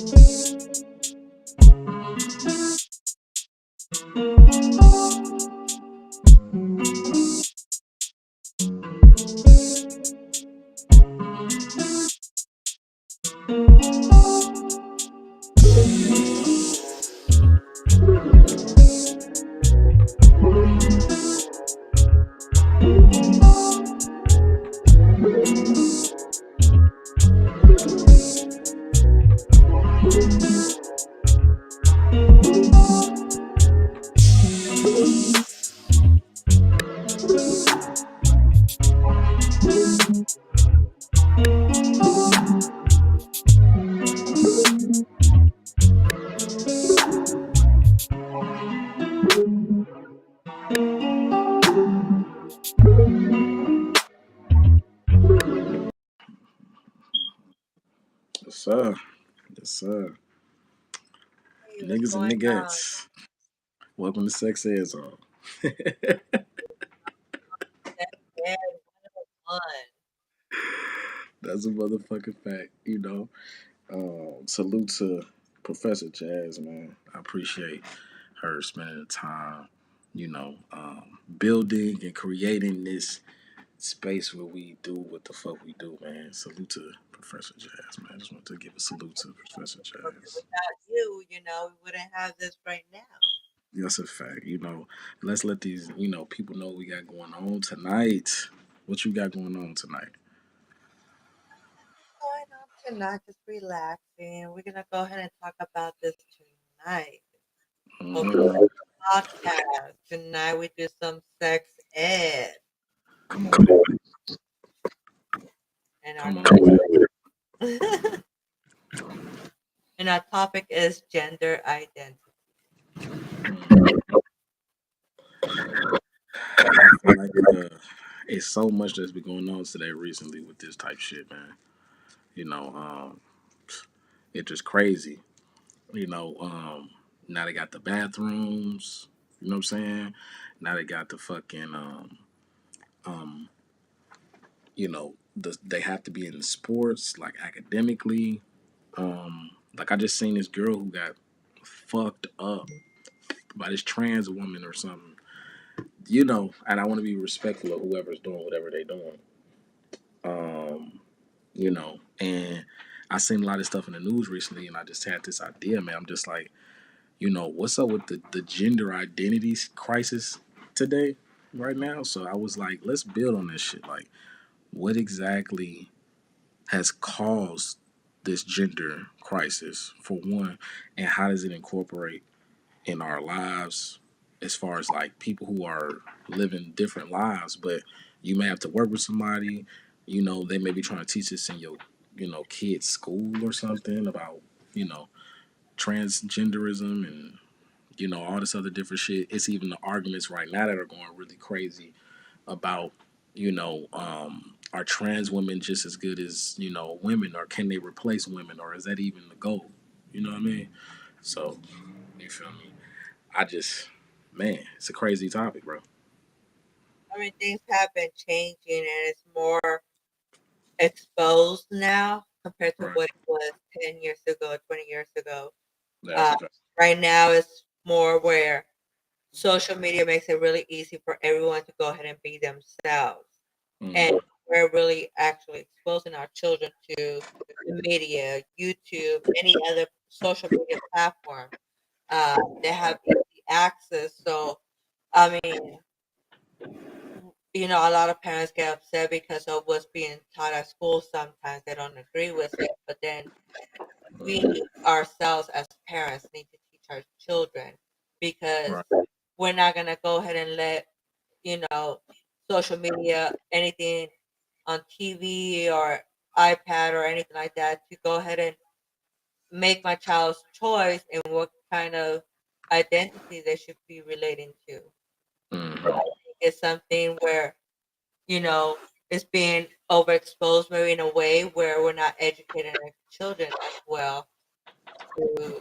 Yes, sir. Yes, sir. Hey, what's Niggas and going on? niggas. Welcome to Sex Ed Zone. That's bad. One. That's a motherfucking fact, you know. Salute to Professor Jazz, man. I appreciate her spending the time, building and creating this space where we do what the fuck we do, man. Salute to Professor Jazz, man. I just want to give a salute to Professor Because Jazz. without you, we wouldn't have this right now. That's a fact, Let's let these, people know what we got going on tonight. What you got going on tonight? Going on tonight, just relaxing. We're gonna go ahead and talk about this tonight. Hope you Hmm. like the podcast. Tonight we do some sex ed, Come on with it. and our Come on with it. and our topic is gender identity. Mhm. I feel like it's so much that's been going on today recently with this type shit, man. You know, it's just crazy. You know, now they got the bathrooms. You know what I'm saying? Now they got the fucking um, they have to be in the sports like academically. Like I just seen this girl who got fucked up by this trans woman or something. And I want to be respectful of whoever's doing whatever they're doing. Um, and I seen a lot of stuff in the news recently, and I just had this idea, man. I'm just like, what's up with the gender identity crisis today, right now? So I was like, let's build on this shit. Like, what exactly has caused this gender crisis, for one, and how does it incorporate in our lives as far as like people who are living different lives, but you may have to work with somebody, they may be trying to teach this in your, kids' school or something about, you know, transgenderism and, all this other different shit. It's even the arguments right now that are going really crazy about, are trans women just as good as, women, or can they replace women, or is that even the goal? You know what I mean? So, you feel me? I just, man, it's a crazy topic, bro. I mean, things have been changing, and it's more exposed now compared to Right. what it was 10 years ago, 20 years ago. That's Uh, a fact. right now, it's more where social media makes it really easy for everyone to go ahead and be themselves. And Mm-hmm. we're really actually exposing our children to the media, YouTube, any other social media platform. They have easy access. So, I mean, a lot of parents get upset because of what's being taught at school. Sometimes they don't agree with it. But then we ourselves as parents need to teach our children because Right. we're not going to go ahead and let social media, anything on TV or iPad or anything like that, to go ahead and make my child's choice in what kind of identity they should be relating to. I Mm-hmm. think it's something where, you know, it's being overexposed maybe in a way where we're not educating our children as well to,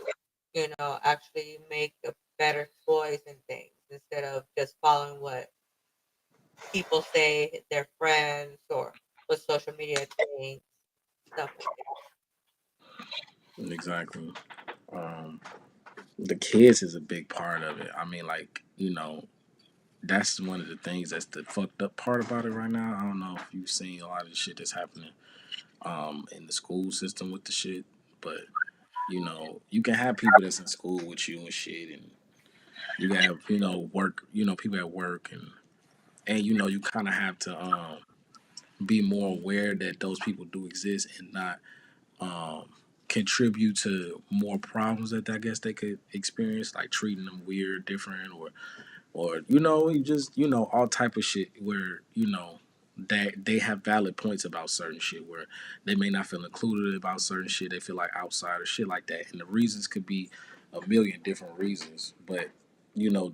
actually make a better choice in things instead of just following what people say, their friends, or what social media thinks, stuff like that. exactly. Um, the kids is a big part of it. I mean, like, that's one of the things that's the fucked up part about it right now. I don't know if you've seen a lot of the shit that's happening in the school system with the shit, but you can have people that's in school with you and shit, and you can have work, people at work, and you kind of have to be more aware that those people do exist and not um, contribute to more problems that I guess they could experience, like treating them weird, different, or you just all type of shit where that they have valid points about certain shit where they may not feel included about certain shit. They feel like outsider shit like that, and the reasons could be a million different reasons, but.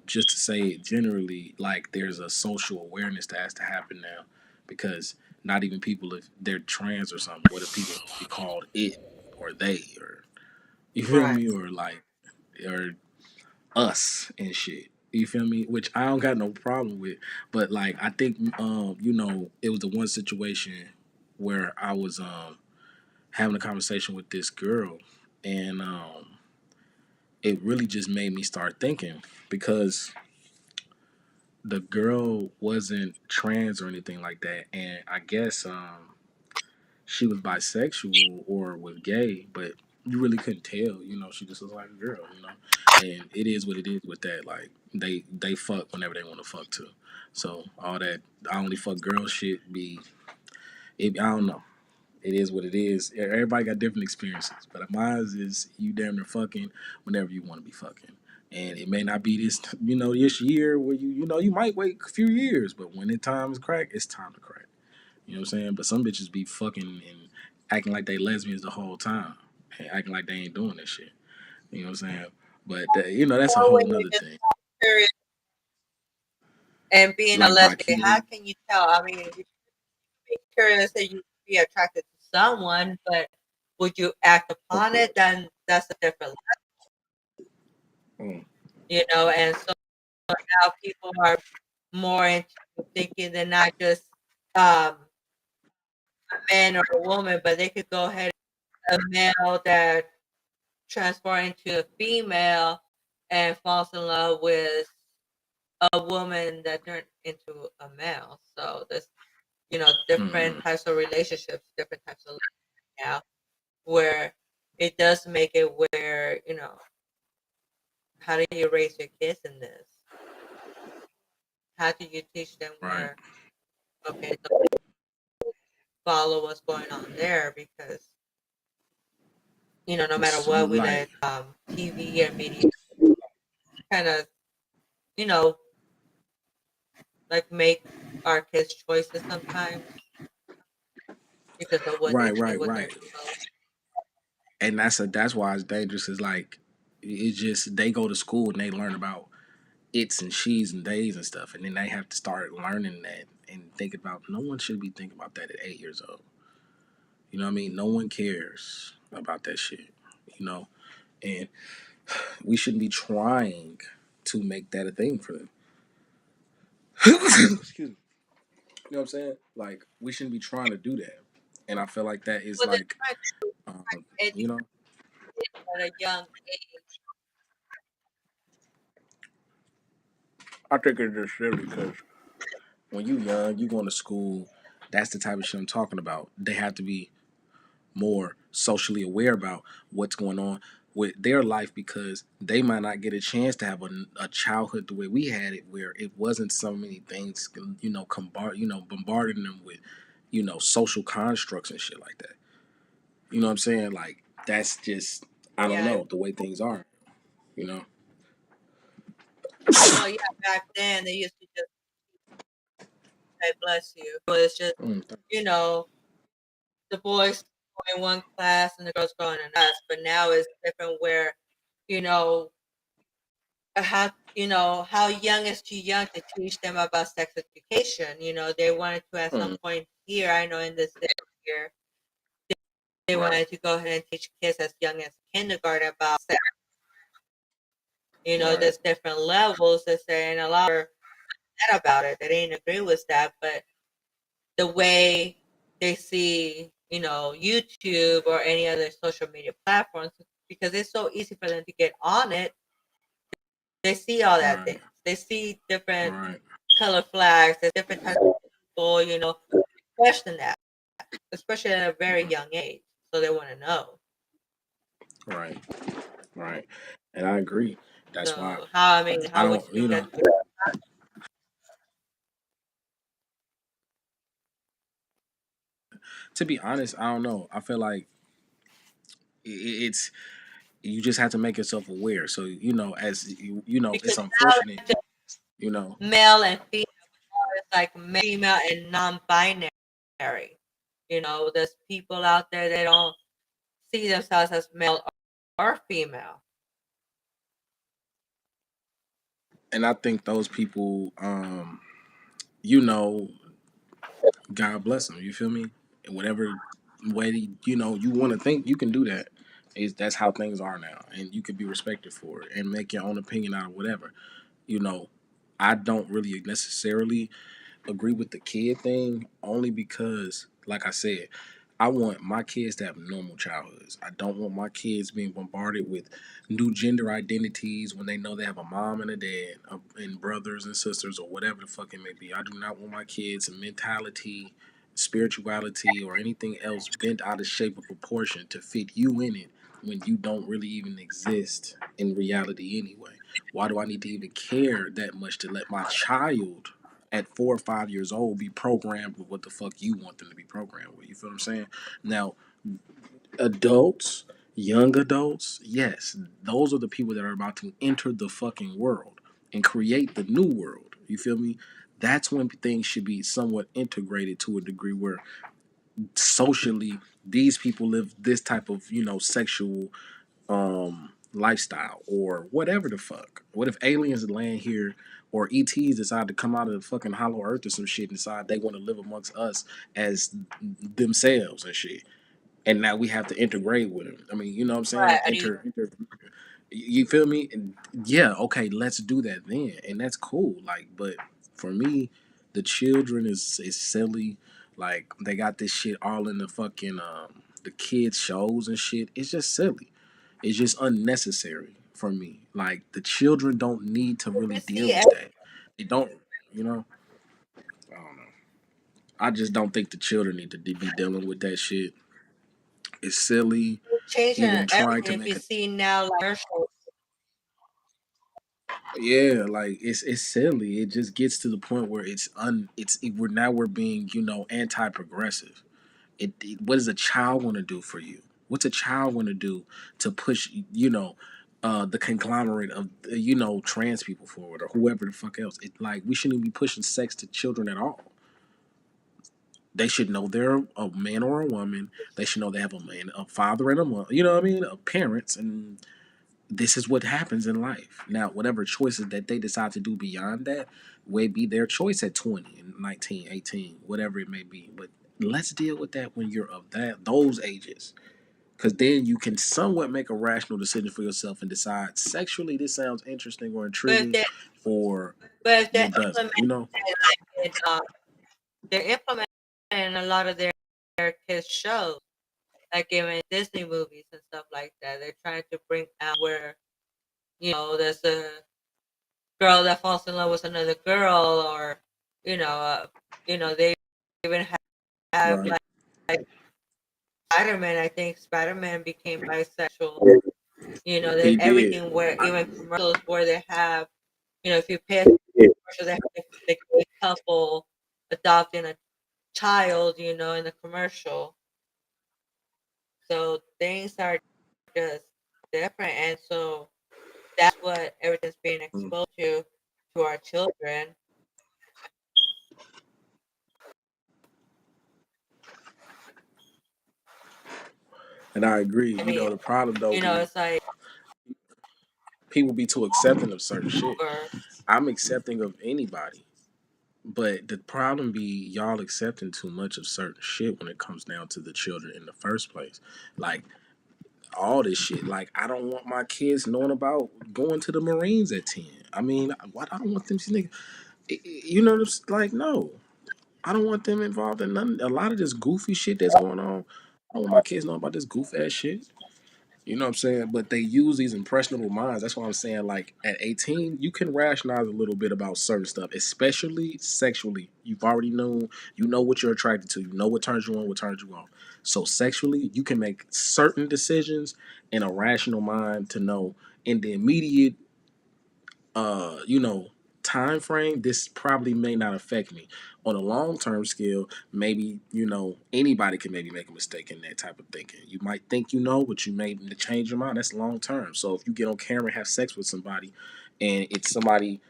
Just to say it generally, like there's a social awareness that has to happen now, because not even people if they're trans or something, what if people be called it or they or you feel Right. me or like or us and shit. You feel me? Which I don't got no problem with. But like I think it was the one situation where I was having a conversation with this girl, and it really just made me start thinking, because the girl wasn't trans or anything like that, and I guess she was bisexual or was gay, but you really couldn't tell. She just was like a girl. And it is what it is with that. Like they fuck whenever they want to fuck too. So all that I only fuck girl shit be it. I don't know. It is what it is. Everybody got different experiences, but mine is you damn near fucking whenever you want to be fucking. And it may not be this year where you might wait a few years, but when the time is crack, it's time to crack. You know what I'm saying? But some bitches be fucking and acting like they lesbians the whole time, and acting like they ain't doing this shit. You know what I'm saying? But that's a Or whole when you're nother just thing. curious and being a Like bi lesbian, how curious. can you tell? I mean, you be curious that you be attracted to someone, but would you act Of upon it? course. Then that's a different, Mm. and so now people are more into thinking they're not just um, a man or a woman, but they could go ahead a male that transform into a female and falls in love with a woman that turned into a male. So there's different Mm. types of relationships, different types of now where it does make it where how do you raise your kids in this? How do you teach them Right. where okay, so follow what's going on there because no matter So, what we like let TV and media kind of you know like make our kids choices sometimes because of what they right, see, right, what they're right. exposed. And that's why it's dangerous. Is like it's just they go to school and they learn about it's and she's and days and stuff, and then they have to start learning that and think about. No one should be thinking about that at 8 years old. You know what I mean? No one cares about that shit. You know, and we shouldn't be trying to make that a thing for them. Excuse me. You know what I'm saying? Like we shouldn't be trying to do that. And I feel like that is Well, they're like, trying um, to you educate know, at a young age. I think it's just silly because when you young, you going to school. That's the type of shit I'm talking about. They have to be more socially aware about what's going on with their life, because they might not get a chance to have a childhood the way we had it, where it wasn't so many things, bombarding them with, social constructs and shit like that. You know what I'm saying? Like that's just I don't Yeah. know the way things are. You know. Well, yeah. Back then, they used to just say "bless you." But it's just Mm, you know the boys go in one class and the girls go in another. But now it's different where you know how young is too young to teach them about sex education. They wanted to at some mm, point here. I know in this year they right. wanted to go ahead and teach kids as young as kindergarten about sex. Right. There's different levels. They're saying a lot are mad about it. They didn't agree with that, but the way they see, YouTube or any other social media platforms, because it's so easy for them to get on it. They see all that Right. things. They see different Right. color flags. There's different types of people. Question that, especially at a very young age. So they want to know. Right. Right. And I agree. That's why So how I mean, I how would don't. you You know, suggest? to be honest, I don't know. I feel like it's you just have to make yourself aware. So as Because it's unfortunate. now You know, male and female, it's like female and non-binary. There's people out there that don't see themselves as male or female. and I think those people, you know, God bless them. You feel me? In whatever way you want to think, you can do that. Is that's how things are now, and you can be respected for it and make your own opinion out of whatever. You know, I don't really necessarily agree with the kid thing only because, like I said, I want my kids to have normal childhoods. I don't want my kids being bombarded with new gender identities when they know they have a mom and a dad and brothers and sisters or whatever the fuck it may be. I do not want my kids' mentality, spirituality, or anything else bent out of shape or proportion to fit you in it when you don't really even exist in reality anyway. Why do I need to even care that much to let my child at 4 or 5 years old be programmed with what the fuck you want them to be programmed with? You feel what I'm saying? Now, adults, young adults, yes, those are the people that are about to enter the fucking world and create the new world. You feel me? That's when things should be somewhat integrated to a degree where socially these people live this type of, sexual lifestyle or whatever the fuck. What if aliens land here or ETs decide to come out of the fucking hollow earth or some shit and decide they want to live amongst us as themselves and shit? And now we have to integrate with them. I mean, you know what I'm saying? Right. You feel me? And yeah, okay, let's do that then, and that's cool. Like, but for me, the children is silly. Like, they got this shit all in the fucking the kids shows and shit. It's just silly. It's just unnecessary for me. Like, the children don't need to really You deal see, with that. They don't. You know. I don't know. I just don't think the children need to be dealing with that shit. It's silly. changing Even trying everything. to If you make it. see now, like commercials, Yeah, like it's silly. It just gets to the point where we're being, anti-progressive. What is a child going to do for you? What's a child going to do to push, the conglomerate of, trans people forward or whoever the fuck else? Like, we shouldn't be pushing sex to children at all. They should know they're a man or a woman. They should know they have a father and a mother. You know what I mean? Parents, and this is what happens in life. Now, whatever choices that they decide to do beyond that may be their choice at 20 and 19, 18, whatever it may be. But let's deal with that when you're of those ages. Because then you can somewhat make a rational decision for yourself and decide sexually this sounds interesting or but if intriguing, they or but if they're it doesn't, implementing it, they're implementing in a lot of their kids shows, like even Disney movies and stuff like that. They're trying to bring out where there's a girl that falls in love with another girl, or they even have Right. like Spider-Man. I think Spider-Man became bisexual. There's He did. everything where even commercials where they have, if you pay attention to commercials, they have the gay couple adopting a child, in the commercial. So things are just different, and so that's what everything's being Mm. exposed to our children. And I agree. I mean, The problem though be it's like people be too accepting of certain shit. or I'm accepting of anybody. But the problem be y'all accepting too much of certain shit when it comes down to the children in the first place. Like, all this shit. Like, I don't want my kids knowing about going to the Marines at 10. I mean, what? I don't want them niggas. Like, no. I don't want them involved in none. A lot of this goofy shit that's going on. I don't want my kids know about this goof ass shit. You know what I'm saying? But they use these impressionable minds. That's why I'm saying, like, at 18, you can rationalize a little bit about certain stuff, especially sexually. You've already known, you know what you're attracted to, you know what turns you on, what turns you off. So sexually, you can make certain decisions in a rational mind to know in the immediate you know, time frame, this probably may not affect me. On a long term scale, maybe, you know, anybody can maybe make a mistake in that type of thinking. You might think you know, but you may change your mind. That's long term. So if you get on camera and have sex with somebody and it's somebody,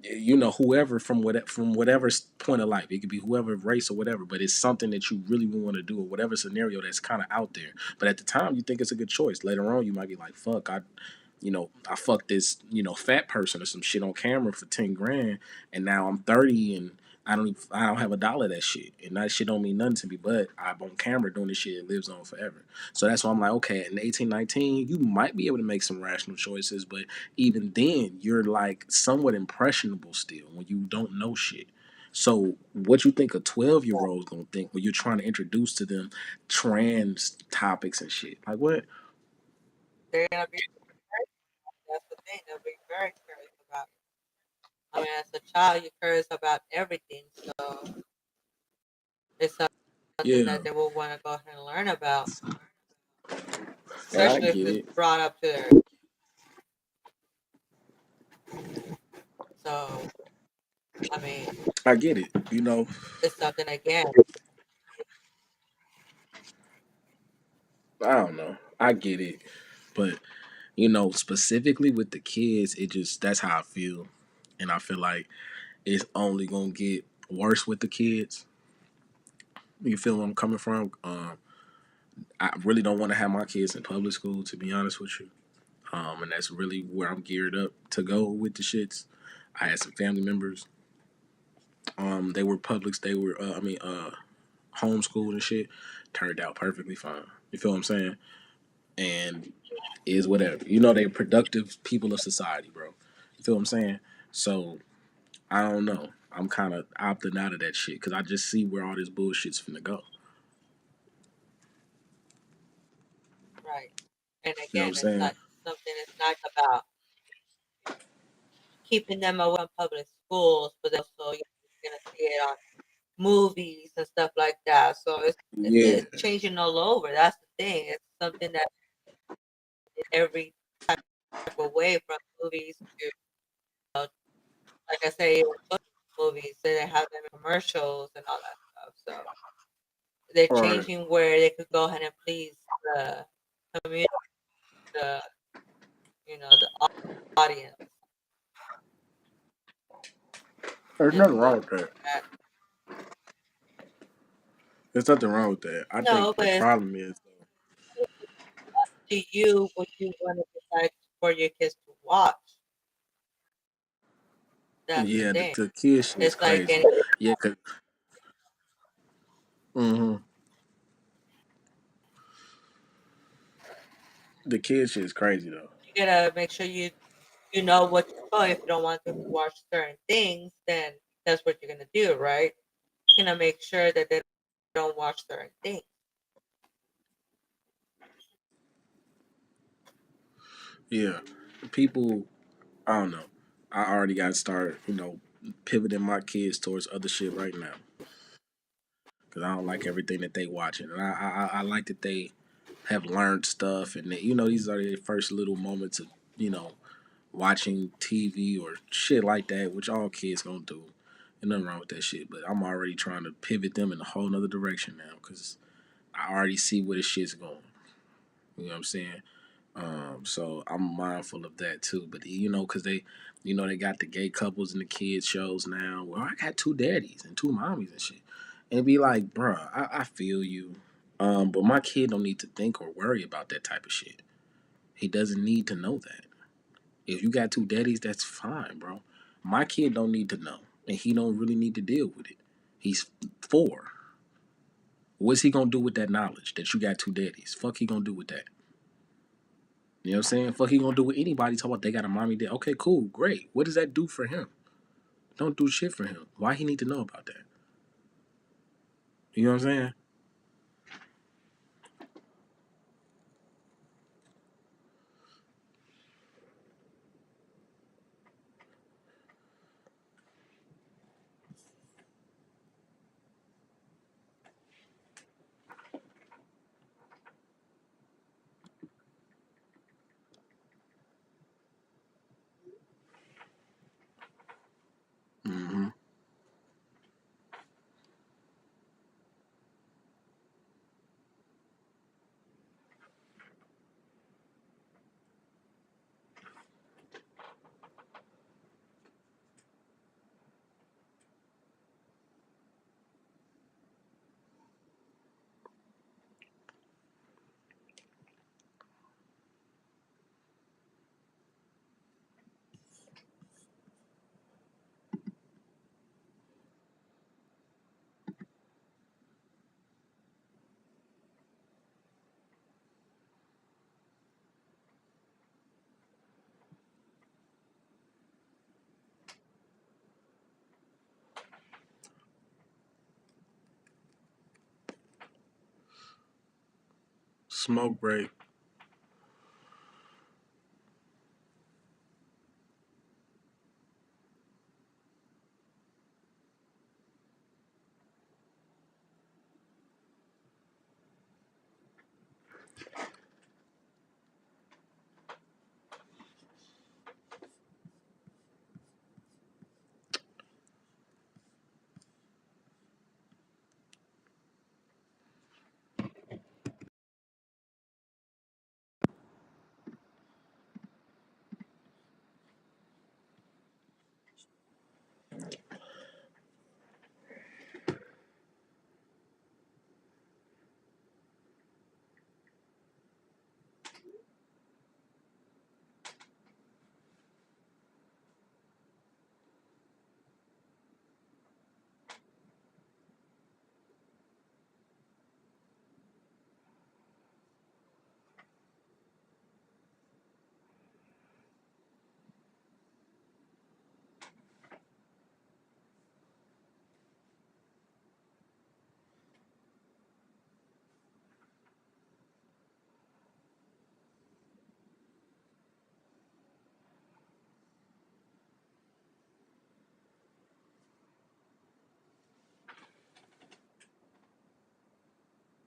you know, whoever from whatever point of life, it could be whoever race or whatever, but it's something that you really want to do or whatever scenario that's kind of out there. But at the time, you think it's a good choice. Later on, you might be like, "Fuck, I fucked this, fat person or some shit on camera for 10 grand, and now I'm 30 and I don't have a dollar of that shit, and that shit don't mean nothing to me. But I'm on camera doing this shit, it lives on forever. So that's why I'm like, okay, in 18, 19, you might be able to make some rational choices, but even then, you're like somewhat impressionable still when you don't know shit. So what you think a 12-year-old is gonna think when you're trying to introduce to them trans topics and shit? Like what? They're gonna be. That's the thing. They'll be very curious about it. I mean, as a child, you're curious about everything, so it's something Yeah, that they will want to go ahead and learn about, yeah, I especially if get it's it. brought up to their. So, I mean, I get it. it's something again. I don't know. I get it. But, specifically with the kids, it just, that's how I feel. And I feel like it's only going to get worse with the kids. You feel where I'm coming from? I really don't want to have my kids in public school, to be honest with you. And that's really where I'm geared up to go with the shits. I had some family members. They were publics. They were, homeschooled and shit. Turned out perfectly fine. You feel what I'm saying? And is whatever. They're productive people of society, bro. You feel what I'm saying? So I don't know. I'm kind of opting out of that shit because I just see where all this bullshit's finna go. Right. And You know what again, I'm it's saying? not something. It's not about keeping them away from public schools, but also you're gonna see it on movies and stuff like that. So Yeah. it's changing all over. That's the thing. It's something that in every type of way, from movies to, uh, like I say, even movies. They have them in commercials and all that stuff. So they're All right. changing where they could go ahead and please the community, the the audience There's and nothing stuff wrong with that. like that. There's nothing wrong with that. I No, think but the it's problem is, to you what you want to decide for your kids to watch. That's the yeah, the, thing. the kid shit is It's like crazy. any. Yeah, cause hmm the kid shit is crazy though. You gotta make sure you know what you know. If you don't want them to watch certain things, then that's what you're gonna do, right? You're gonna make sure that they don't watch certain things. Yeah, people. I don't know. I already got to start, pivoting my kids towards other shit right now because I don't like everything that they watching, and I like that they have learned stuff, and that, these are their first little moments of you know watching TV or shit like that, which all kids gonna do. And nothing wrong with that shit, but I'm already trying to pivot them in a whole nother direction now because I already see where this shit's going. You know what I'm saying? So I'm mindful of that too. But because they got the gay couples and the kids shows now. Well, I got two daddies and two mommies and shit, and it be like, bruh, I feel you, but my kid don't need to think or worry about that type of shit. He doesn't need to know that. If you got two daddies, that's fine, bro. My kid don't need to know, and he don't really need to deal with it. He's 4. What's he gonna do with that knowledge that you got two daddies? Fuck he gonna do with that? You know what I'm saying? Fuck he gonna do with anybody talk about they got a mommy dad. Okay, cool, great. What does that do for him? Don't do shit for him. Why he need to know about that? You know what I'm saying? Hmm. Smoke break.